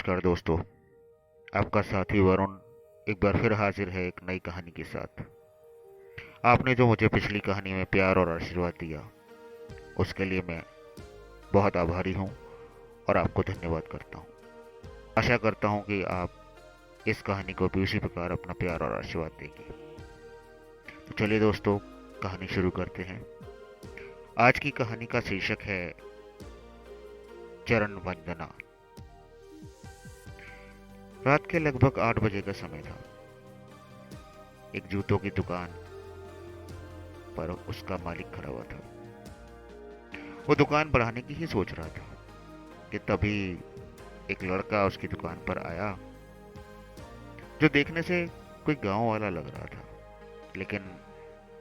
नमस्कार दोस्तों। आपका साथी वरुण एक बार फिर हाजिर है एक नई कहानी के साथ। आपने जो मुझे पिछली कहानी में प्यार और आशीर्वाद दिया, उसके लिए मैं बहुत आभारी हूँ और आपको धन्यवाद करता हूँ। आशा करता हूँ कि आप इस कहानी को भी उसी प्रकार अपना प्यार और आशीर्वाद देंगे। तो चलिए दोस्तों, कहानी शुरू करते हैं। आज की कहानी का शीर्षक है चरण वंदना। रात के लगभग 8 बजे का समय था। एक जूतों की दुकान पर उसका मालिक खड़ा हुआ था। वो दुकान बढ़ाने की ही सोच रहा था कि तभी एक लड़का उसकी दुकान पर आया, जो देखने से कोई गांव वाला लग रहा था, लेकिन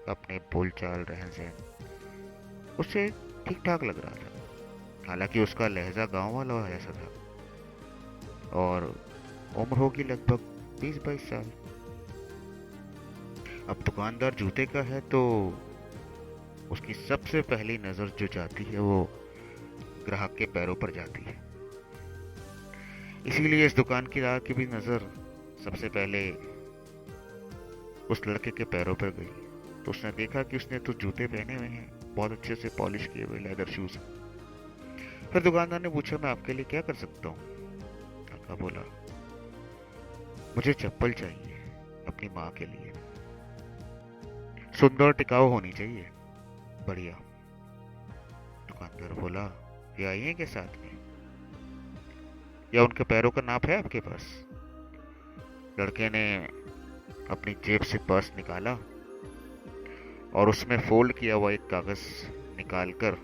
अपने बोलचाल रहन सहन उससे ठीक ठाक लग रहा था। हालांकि उसका लहजा गांव वाला जैसा था और उम्र होगी लगभग 20-22 साल। अब दुकानदार जूते का है तो उसकी सबसे पहली नजर जो जाती है वो ग्राहक के पैरों पर जाती है। इसीलिए इस दुकानदार की भी नजर सबसे पहले उस लड़के के पैरों पर गई। तो उसने देखा कि उसने तो जूते पहने हुए हैं, बहुत अच्छे से पॉलिश किए हुए लेदर शूज। फिर दुकानदार ने पूछा, मैं आपके लिए क्या कर सकता हूँ? लड़का बोला, मुझे चप्पल चाहिए अपनी माँ के लिए, सुंदर टिकाऊ होनी चाहिए, बढ़िया। दुकानदार बोला, ये आई है के साथ में या उनके पैरों का नाप है आपके पास? लड़के ने अपनी जेब से पर्स निकाला और उसमें फोल्ड किया हुआ एक कागज निकालकर,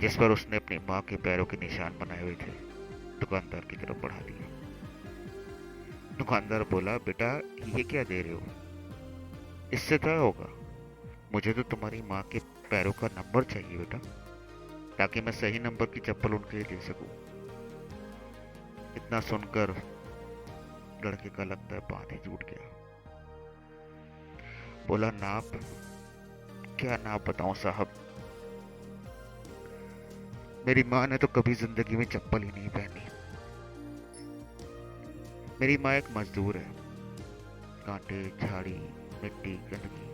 जिस पर उसने अपनी माँ के पैरों के निशान बनाए हुए थे, दुकानदार की तरफ बढ़ा दिया। दुकानदार बोला, बेटा ये क्या दे रहे हो? इससे क्या होगा? मुझे तो तुम्हारी माँ के पैरों का नंबर चाहिए बेटा, ताकि मैं सही नंबर की चप्पल उनके लिए दे सकूं। इतना सुनकर लड़के का लगता है बात ही टूट गया। बोला, नाप? क्या नाप बताऊं साहब? मेरी माँ ने तो कभी जिंदगी में चप्पल ही नहीं पहनी। मेरी माँ एक मजदूर है। कांटे, झाड़ी, मिट्टी, गंदगी,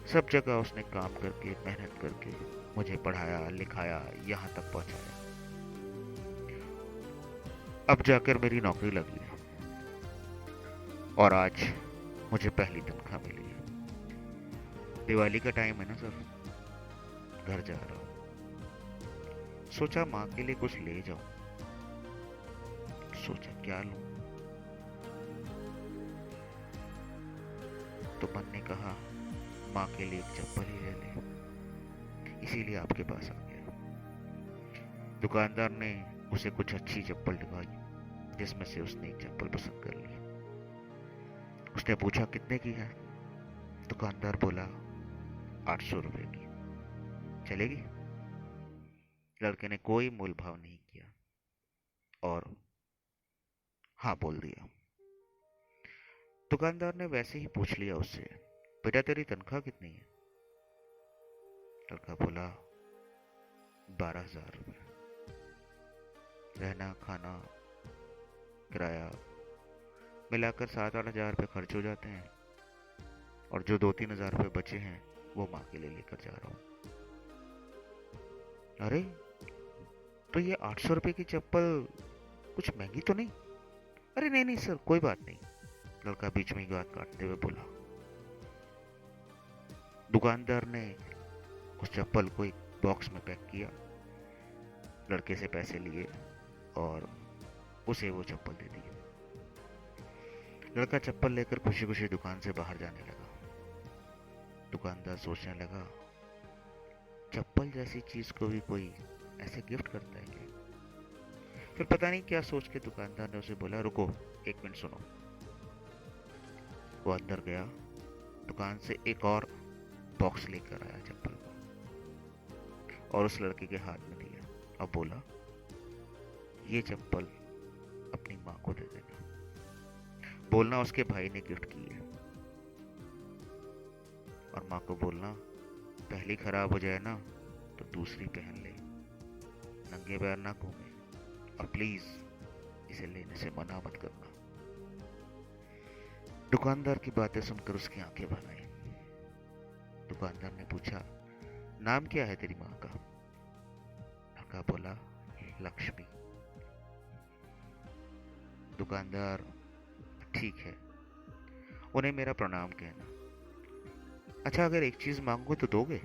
सब जगह उसने काम करके, मेहनत करके मुझे पढ़ाया लिखाया, यहाँ तक पहुंचाया। अब जाकर मेरी नौकरी लगी है और आज मुझे पहली तनख्वाह मिली है। दिवाली का टाइम है ना सर, घर जा रहा हूँ। सोचा माँ के लिए कुछ ले जाऊं। सोचा क्या लूं, तो मन ने कहा माँ के लिए एक चप्पल ही ले ले, इसीलिए आपके पास आ गया। दुकानदार ने उसे कुछ अच्छी चप्पल दिखाई, जिसमें से उसने एक चप्पल पसंद कर ली। उसने पूछा, कितने की है? दुकानदार बोला, 800 रुपए की। चलेगी? लड़के ने कोई मोल भाव नहीं किया और हाँ बोल दिया। दुकानदार ने वैसे ही पूछ लिया उससे, बेटा तेरी तनख्वाह कितनी है? लड़का बोला, 12,000 रुपये। रहना खाना किराया मिलाकर 7-8 हजार रुपये खर्च हो जाते हैं और जो 2-3 हजार रुपये बचे हैं वो माँ के लिए लेकर जा रहा हूँ। अरे, तो ये 800 रुपये की चप्पल कुछ महंगी तो नहीं? अरे नहीं नहीं सर, कोई बात नहीं। लड़का बीच में ही बात काटते हुए बोला। दुकानदार ने उस चप्पल को एक बॉक्स में पैक किया, लड़के से पैसे लिए और उसे वो चप्पल दे दी। लड़का चप्पल लेकर खुशी खुशी दुकान से बाहर जाने लगा। दुकानदार सोचने लगा, चप्पल जैसी चीज को भी कोई ऐसे गिफ्ट करता है क्या? फिर पता नहीं क्या सोच के दुकानदार ने उसे बोला, रुको 1 मिनट सुनो। वो अंदर गया, दुकान से एक और बॉक्स लेकर आया चप्पल का और उस लड़के के हाथ में दिया और बोला, ये चप्पल अपनी माँ को दे देना, बोलना उसके भाई ने गिफ्ट की है। और माँ को बोलना, पहली खराब हो जाए ना तो दूसरी पहन ले, नंगे पैर ना घूमे, और प्लीज इसे लेने से मना मत करना। दुकानदार की बातें सुनकर उसकी आंखें भर आई। दुकानदार ने पूछा, नाम क्या है तेरी माँ का? लड़का बोला, लक्ष्मी। दुकानदार, ठीक है, उन्हें मेरा प्रणाम कहना। अच्छा, अगर एक चीज मांगो तो दोगे?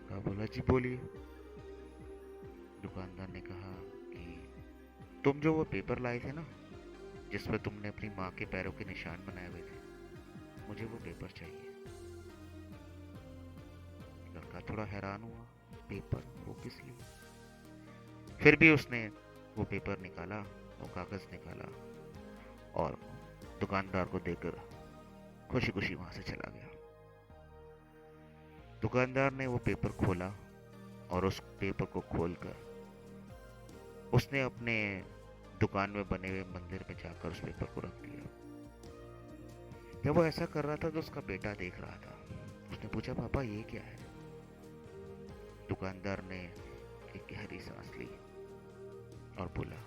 लड़का बोला, जी बोलिए। दुकानदार ने कहा कि तुम जो वो पेपर लाए थे ना, जिसमें तुमने अपनी माँ के पैरों के निशान बनाए हुए थे, मुझे वो पेपर चाहिए। लड़का थोड़ा हैरान हुआ, पेपर वो किस लिए? फिर भी उसने वो पेपर निकाला, वो कागज निकाला और दुकानदार को देकर खुशी खुशी वहां से चला गया। दुकानदार ने वो पेपर खोला और उस पेपर को खोलकर उसने अपने दुकान में बने हुए मंदिर में जाकर उस पेपर को रख दिया। जब वो ऐसा कर रहा था तो उसका बेटा देख रहा था। उसने पूछा, पापा ये क्या है? दुकानदार ने एक गहरी सांस ली और बोला,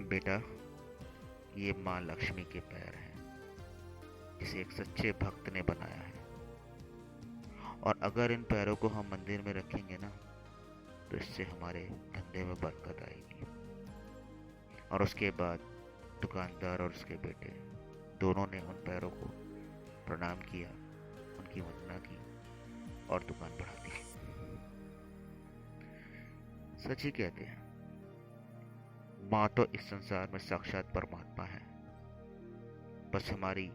बेटा, ये माँ लक्ष्मी के पैर हैं, जिसे एक सच्चे भक्त ने बनाया है। और अगर इन पैरों को हम मंदिर में रखेंगे ना, तो इससे हमारे धंधे में बरकत आएगी। और उसके बाद दुकानदार और उसके बेटे दोनों ने उन पैरों को प्रणाम किया, उनकी वंदना की और दुकान बढ़ा दी। सच ही कहते हैं, माँ तो इस संसार में साक्षात परमात्मा है, बस हमारी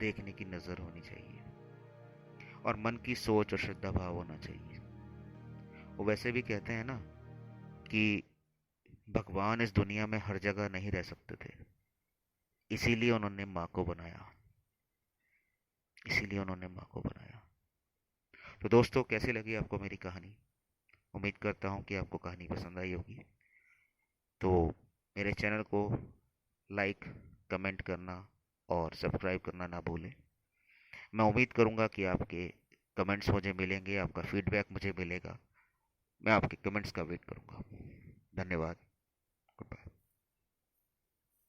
देखने की नजर होनी चाहिए और मन की सोच और श्रद्धा भाव होना चाहिए। वो वैसे भी कहते हैं ना कि भगवान इस दुनिया में हर जगह नहीं रह सकते थे, इसीलिए उन्होंने माँ को बनाया, इसीलिए उन्होंने माँ को बनाया। तो दोस्तों, कैसी लगी आपको मेरी कहानी? उम्मीद करता हूँ कि आपको कहानी पसंद आई होगी। तो मेरे चैनल को लाइक, कमेंट करना और सब्सक्राइब करना ना भूलें। मैं उम्मीद करूँगा कि आपके कमेंट्स मुझे मिलेंगे, आपका फीडबैक मुझे मिलेगा। मैं आपके कमेंट्स का वेट करूँगा। धन्यवाद।